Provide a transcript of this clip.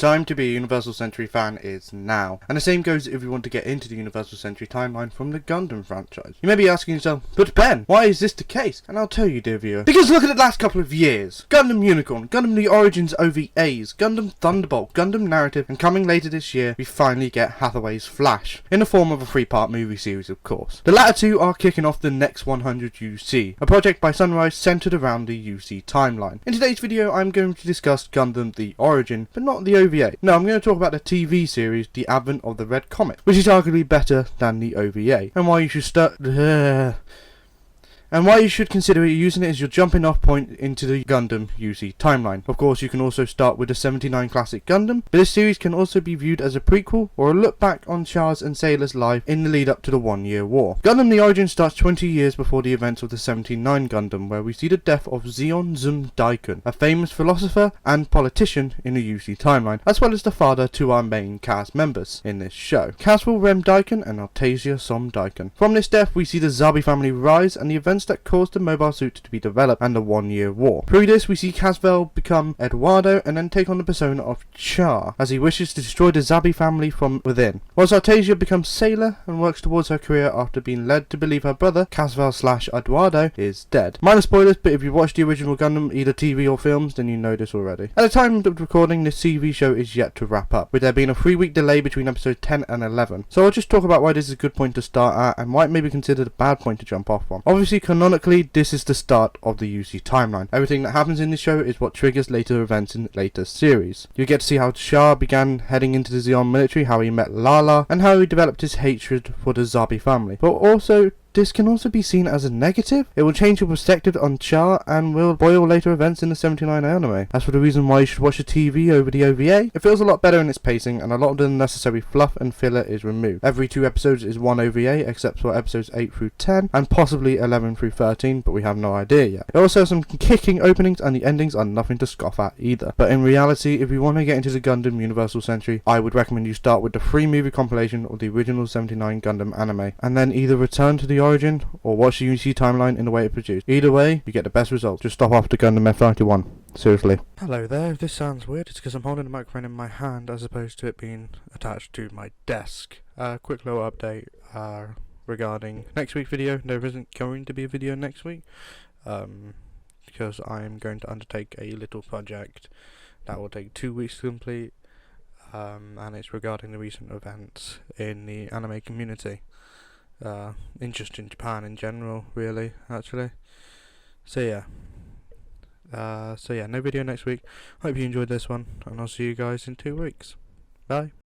Time to be a Universal Century fan is now. And the same goes if you want to get into the Universal Century timeline from the Gundam franchise. You may be asking yourself, but Ben, why is this the case? And I'll tell you, dear viewer. Because look at the last couple of years. Gundam Unicorn, Gundam The Origins OVAs, Gundam Thunderbolt, Gundam Narrative, and coming later this year, we finally get Hathaway's Flash, in the form of a 3-part movie series, of course. The latter two are kicking off the next 100 UC, a project by Sunrise centered around the UC timeline. In today's video, I'm going to discuss Gundam The Origin, but not the OVA. No, I'm going to talk about the TV series, The Advent of the Red Comet, which is arguably better than the OVA, and why you should consider using it as your jumping off point into the Gundam UC timeline. Of course, you can also start with the 79 classic Gundam, but this series can also be viewed as a prequel or a look back on Char's and Sailor's life in the lead up to the 1 Year War. Gundam The Origin starts 20 years before the events of the 79 Gundam, where we see the death of Zeon Zum Daikun, a famous philosopher and politician in the UC timeline, as well as the father to our main cast members in this show, Caswell Rem Daikun and Artasia Som Daikun. From this death, we see the Zabi family rise and the events that caused the mobile suit to be developed and the 1 Year War. Through this, we see Caswell become Eduardo and then take on the persona of Char, as he wishes to destroy the Zabi family from within, whilst Artasia becomes Sailor and works towards her career after being led to believe her brother, Caswell/Eduardo, is dead. Minor spoilers, but if you watched the original Gundam, either TV or films, then you know this already. At the time of recording, this TV show is yet to wrap up, with there being a 3-week delay between episodes 10 and 11. So I'll just talk about why this is a good point to start at, and why it may be considered a bad point to jump off from. Obviously, canonically, this is the start of the UC timeline. Everything that happens in this show is what triggers later events in later series. You get to see how Char began heading into the Zeon military, how he met Lala, and how he developed his hatred for the Zabi family. But also, this can also be seen as a negative. It will change your perspective on Char and will spoil later events in the 79 anime. As for the reason why you should watch the TV over the OVA, it feels a lot better in its pacing and a lot of the unnecessary fluff and filler is removed. Every 2 episodes is one OVA except for episodes 8 through 10 and possibly 11 through 13, but we have no idea yet. It also has some kicking openings and the endings are nothing to scoff at either. But in reality, if you want to get into the Gundam Universal Century, I would recommend you start with the 3-movie compilation of the original 79 Gundam anime and then either return to the Origin or watch the UC timeline in the way it produced. Either way, you get the best results. Just stop off the Gundam F91. Seriously. Hello there, if this sounds weird, it's because I'm holding the microphone in my hand as opposed to it being attached to my desk. Quick little update regarding next week's video. There isn't going to be a video next week because I am going to undertake a little project that will take 2 weeks to complete, and it's regarding the recent events in the anime community. Interest in Japan in general, really, actually. So yeah, no video next week. Hope you enjoyed this one, and I'll see you guys in 2 weeks. Bye.